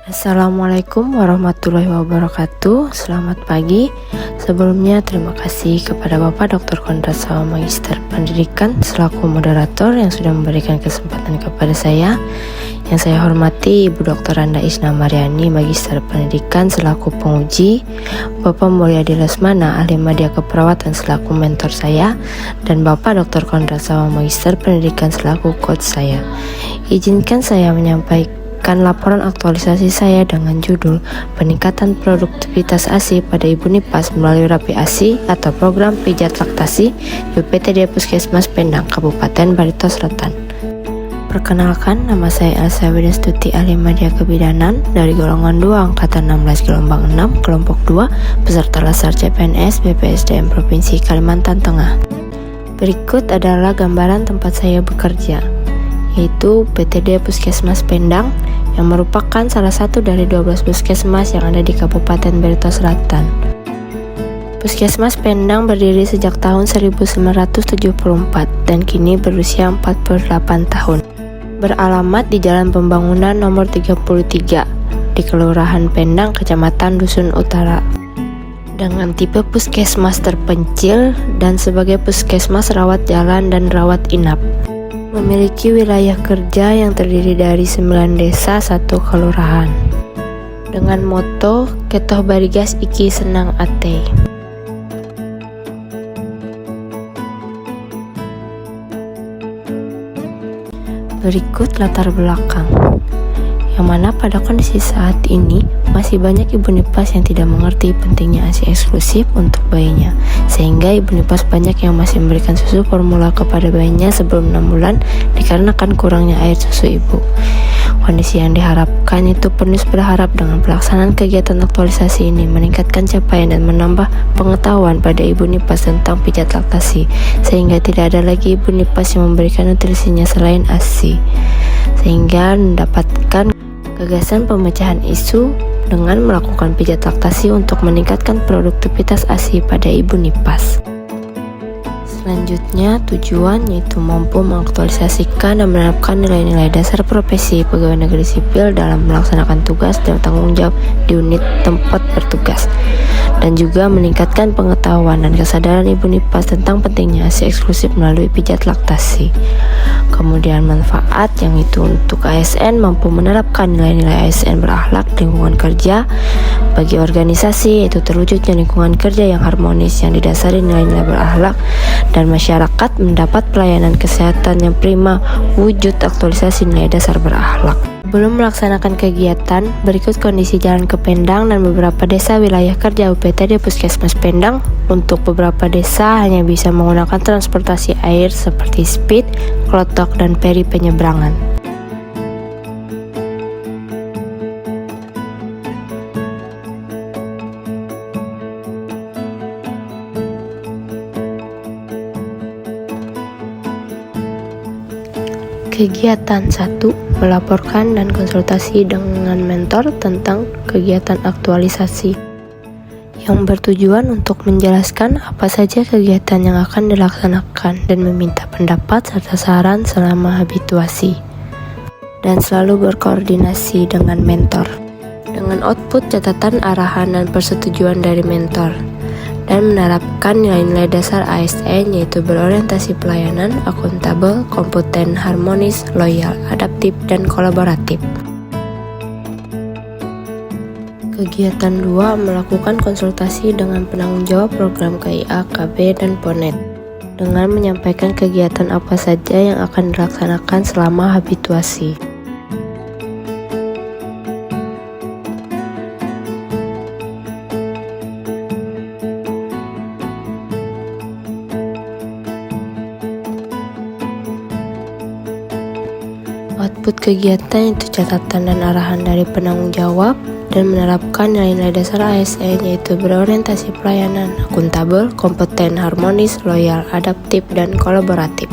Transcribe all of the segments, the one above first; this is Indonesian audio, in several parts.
Assalamualaikum warahmatullahi wabarakatuh. Selamat pagi. Sebelumnya terima kasih kepada Bapak Dr. Kondrasawa Magister Pendidikan selaku moderator yang sudah memberikan kesempatan kepada saya. Yang saya hormati Ibu Dr. Randa Isna Mariani Magister Pendidikan selaku penguji, Bapak Mulyadi Lesmana ahli media keperawatan selaku mentor saya, dan Bapak Dr. Kondrasawa Magister Pendidikan selaku coach saya. Izinkan saya menyampaikan laporan aktualisasi saya dengan judul Peningkatan Produktivitas ASI pada Ibu Nipas melalui Rapi ASI atau Program Pijat Laktasi UPTD Puskesmas Pendang, Kabupaten Barito Selatan. Perkenalkan, nama saya Elsa Widastuti ahli media kebidanan dari golongan 2 angkatan 16 gelombang 6 kelompok 2 peserta Lasar CPNS BPSDM Provinsi Kalimantan Tengah. Berikut adalah gambaran tempat saya bekerja, yaitu PTD Puskesmas Pendang yang merupakan salah satu dari 12 puskesmas yang ada di Kabupaten Barito Selatan. Puskesmas Pendang berdiri sejak tahun 1974 dan kini berusia 48 tahun. Beralamat di Jalan Pembangunan nomor 33 di Kelurahan Pendang, Kecamatan Dusun Utara. Dengan tipe puskesmas terpencil dan sebagai puskesmas rawat jalan dan rawat inap. Memiliki wilayah kerja yang terdiri dari 9 desa 1 kelurahan. Dengan moto Ketoh Barigas Iki Senang Ate. Berikut latar belakang, yang mana pada kondisi saat ini masih banyak ibu nipas yang tidak mengerti pentingnya ASI eksklusif untuk bayinya, sehingga ibu nipas banyak yang masih memberikan susu formula kepada bayinya sebelum 6 bulan dikarenakan kurangnya air susu ibu. Kondisi yang diharapkan itu Pernis berharap dengan pelaksanaan kegiatan aktualisasi ini meningkatkan capaian dan menambah pengetahuan pada ibu nipas tentang pijat laktasi, sehingga tidak ada lagi ibu nipas yang memberikan nutrisinya selain ASI, sehingga mendapatkan gagasan pemecahan isu dengan melakukan pijat laktasi untuk meningkatkan produktivitas ASI pada ibu nipas. Selanjutnya, tujuan yaitu mampu mengaktualisasikan dan menerapkan nilai-nilai dasar profesi pegawai negeri sipil dalam melaksanakan tugas dan tanggung jawab di unit tempat bertugas, dan juga meningkatkan pengetahuan dan kesadaran ibu nipas tentang pentingnya ASI eksklusif melalui pijat laktasi. Kemudian manfaat yang itu untuk ASN mampu menerapkan nilai-nilai ASN berakhlak di lingkungan kerja bagi organisasi, yaitu terwujudnya lingkungan kerja yang harmonis yang didasari nilai-nilai berakhlak, dan masyarakat mendapat pelayanan kesehatan yang prima wujud aktualisasi nilai dasar berakhlak. Belum melaksanakan kegiatan, berikut kondisi jalan ke Pendang dan beberapa desa wilayah kerja UPTD Puskesmas Pendang. Untuk beberapa desa hanya bisa menggunakan transportasi air seperti speed, klotok, dan peri penyeberangan. Kegiatan 1. Melaporkan dan konsultasi dengan mentor tentang kegiatan aktualisasi, yang bertujuan untuk menjelaskan apa saja kegiatan yang akan dilaksanakan dan meminta pendapat serta saran selama habituasi, dan selalu berkoordinasi dengan mentor dengan output catatan arahan dan persetujuan dari mentor, dan menerapkan nilai-nilai dasar ASN yaitu berorientasi pelayanan, akuntabel, kompeten, harmonis, loyal, adaptif, dan kolaboratif. Kegiatan 2. Melakukan konsultasi dengan penanggung jawab program KIA, KB, dan PONET dengan menyampaikan kegiatan apa saja yang akan dilaksanakan selama habituasi. Output kegiatan itu catatan dan arahan dari penanggung jawab, dan menerapkan nilai-nilai dasar ASN yaitu berorientasi pelayanan, akuntabel, kompeten, harmonis, loyal, adaptif, dan kolaboratif.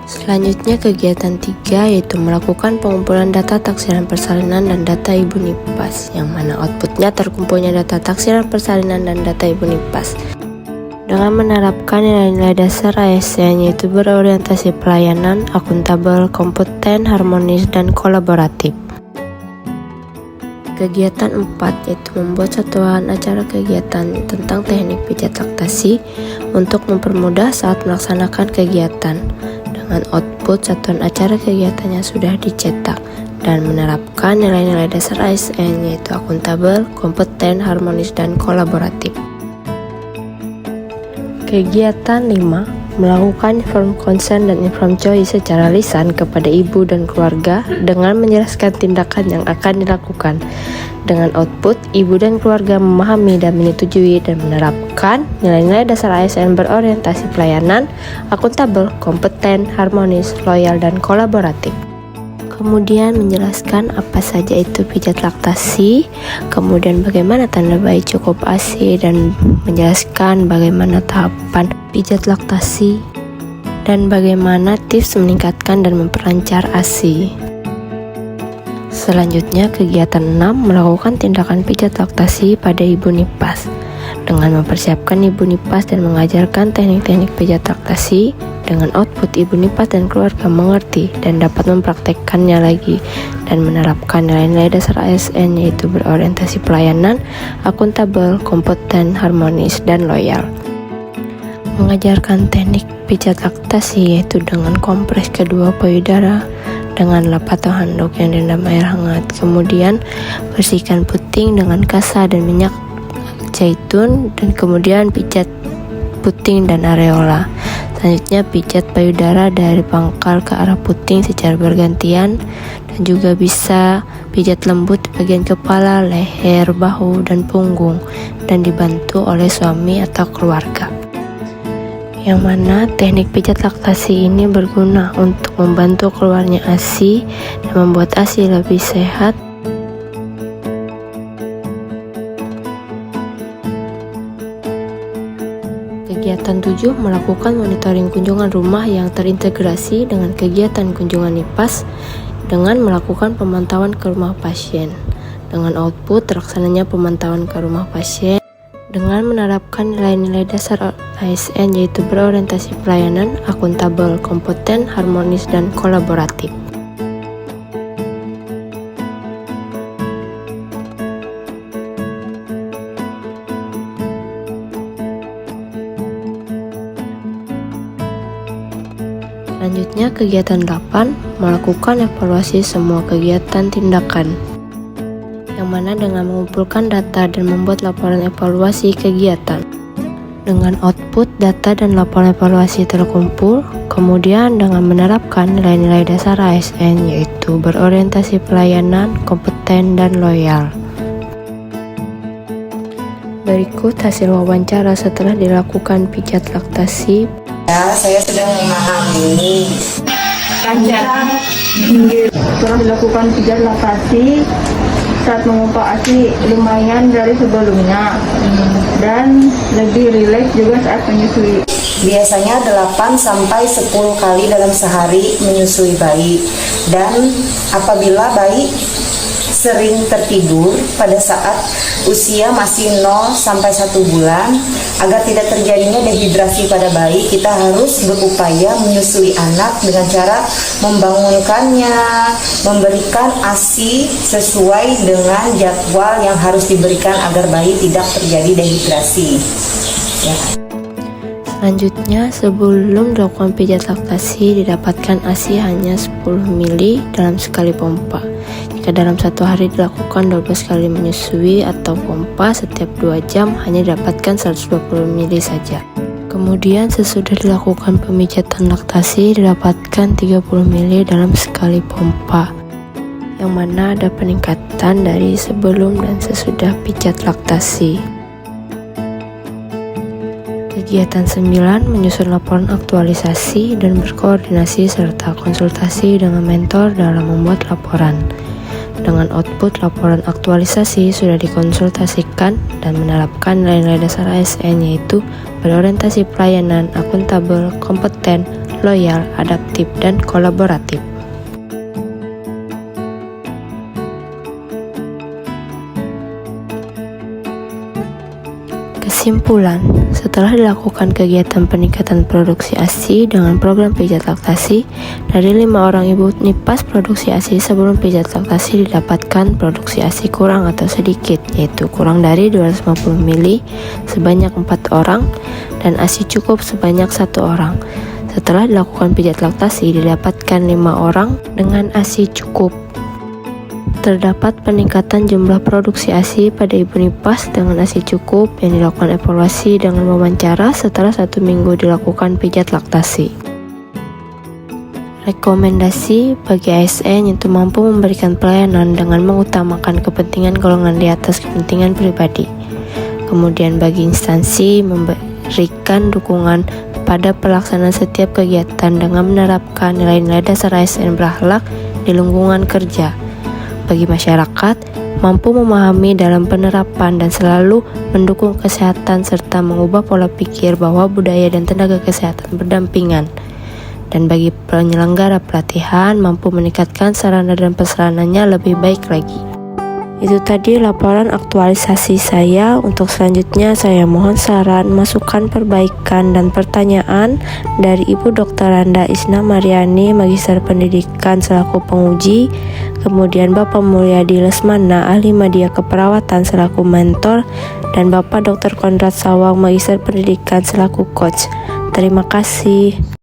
Selanjutnya kegiatan 3 yaitu melakukan pengumpulan data taksiran persalinan dan data ibu nipas, yang mana outputnya terkumpulnya data taksiran persalinan dan data ibu nipas. dengan menerapkan nilai-nilai dasar ASN yaitu berorientasi pelayanan, akuntabel, kompeten, harmonis, dan kolaboratif. Kegiatan 4 yaitu membuat satuan acara kegiatan tentang teknik pijat laktasi untuk mempermudah saat melaksanakan kegiatan dengan output satuan acara kegiatannya sudah dicetak dan menerapkan nilai-nilai dasar ASN yaitu akuntabel, kompeten, harmonis, dan kolaboratif. Kegiatan 5 melakukan informed consent dan informed choice secara lisan kepada ibu dan keluarga dengan menjelaskan tindakan yang akan dilakukan. Dengan output, ibu dan keluarga memahami dan menyetujui dan menerapkan nilai-nilai dasar ASN berorientasi pelayanan, akuntabel, kompeten, harmonis, loyal, dan kolaboratif. Kemudian menjelaskan apa saja itu pijat laktasi, kemudian bagaimana tanda bayi cukup ASI, dan menjelaskan bagaimana tahapan pijat laktasi dan bagaimana tips meningkatkan dan memperlancar ASI. Selanjutnya kegiatan 6 melakukan tindakan pijat laktasi pada ibu nipas dengan mempersiapkan ibu nipas dan mengajarkan teknik-teknik pijat laktasi. Dengan output ibu nipas dan keluarga mengerti dan dapat mempraktekkannya lagi dan menerapkan nilai-nilai dasar ASN yaitu berorientasi pelayanan, akuntabel, kompeten, harmonis, dan loyal. Mengajarkan teknik pijat laktasi yaitu dengan kompres kedua payudara dengan lap atau handuk yang direndam air hangat, kemudian bersihkan puting dengan kasa dan minyak zaitun, dan kemudian pijat puting dan areola. Selanjutnya pijat payudara dari pangkal ke arah puting secara bergantian, dan juga bisa pijat lembut di bagian kepala, leher, bahu, dan punggung, dan dibantu oleh suami atau keluarga. Yang mana teknik pijat laktasi ini berguna untuk membantu keluarnya ASI dan membuat ASI lebih sehat. Kegiatan 7 melakukan monitoring kunjungan rumah yang terintegrasi dengan kegiatan kunjungan nipas dengan melakukan pemantauan ke rumah pasien. Dengan output terlaksananya pemantauan ke rumah pasien dengan menerapkan nilai-nilai dasar ASN yaitu berorientasi pelayanan, akuntabel, kompeten, harmonis, dan kolaboratif. Selanjutnya kegiatan 8 melakukan evaluasi semua kegiatan tindakan, yang mana dengan mengumpulkan data dan membuat laporan evaluasi kegiatan. Dengan output data dan laporan evaluasi terkumpul, kemudian dengan menerapkan nilai-nilai dasar ASN yaitu berorientasi pelayanan, kompeten, dan loyal. Berikut hasil wawancara setelah dilakukan pijat laktasi. Ya, saya sudah memahami setelah dilakukan pijat laktasi saat memompa ASI lumayan dari sebelumnya dan lebih rileks juga saat menyusui. biasanya 8-10 kali dalam sehari menyusui bayi, dan apabila bayi sering tertidur pada saat usia masih 0-1 bulan, agar tidak terjadinya dehidrasi pada bayi, kita harus berupaya menyusui anak dengan cara membangunkannya, memberikan ASI sesuai dengan jadwal yang harus diberikan agar bayi tidak terjadi dehidrasi. Ya. Selanjutnya, sebelum dilakukan pijat laktasi, didapatkan ASI hanya 10 ml dalam sekali pompa. Jika dalam satu hari dilakukan 12 kali menyusui atau pompa setiap 2 jam, hanya didapatkan 120 ml saja. Kemudian sesudah dilakukan pemijatan laktasi, didapatkan 30 ml dalam sekali pompa, yang mana ada peningkatan dari sebelum dan sesudah pijat laktasi. Kegiatan 9 menyusun laporan aktualisasi dan berkoordinasi serta konsultasi dengan mentor dalam membuat laporan. Dengan output laporan aktualisasi sudah dikonsultasikan dan menerapkan nilai-nilai dasar ASN yaitu berorientasi pelayanan, akuntabel, kompeten, loyal, adaptif, dan kolaboratif. Kesimpulan, setelah dilakukan kegiatan peningkatan produksi ASI dengan program pijat laktasi, dari 5 orang ibu nipas produksi ASI sebelum pijat laktasi didapatkan produksi ASI kurang atau sedikit, yaitu kurang dari 250 ml sebanyak 4 orang dan ASI cukup sebanyak 1 orang. Setelah dilakukan pijat laktasi didapatkan 5 orang dengan ASI cukup. Terdapat peningkatan jumlah produksi ASI pada ibu nipas dengan ASI cukup yang dilakukan evaluasi dengan wawancara setelah 1 minggu dilakukan pijat laktasi. Rekomendasi bagi ASN yaitu mampu memberikan pelayanan dengan mengutamakan kepentingan golongan di atas kepentingan pribadi. Kemudian bagi instansi memberikan dukungan pada pelaksanaan setiap kegiatan dengan menerapkan nilai-nilai dasar ASN berakhlak di lingkungan kerja. Bagi masyarakat, mampu memahami dalam penerapan dan selalu mendukung kesehatan serta mengubah pola pikir bahwa budaya dan tenaga kesehatan berdampingan. Dan bagi penyelenggara pelatihan, mampu meningkatkan sarana dan prasarananya lebih baik lagi. Itu tadi laporan aktualisasi saya. Untuk selanjutnya saya mohon saran, masukan, perbaikan, dan pertanyaan dari Ibu Dr. Randa Isna Mariani, Magister Pendidikan selaku penguji, kemudian Bapak Mulyadi Lesmana, Ahli Media Keperawatan selaku mentor, dan Bapak Dr. Kondrat Sawang, Magister Pendidikan selaku coach. Terima kasih.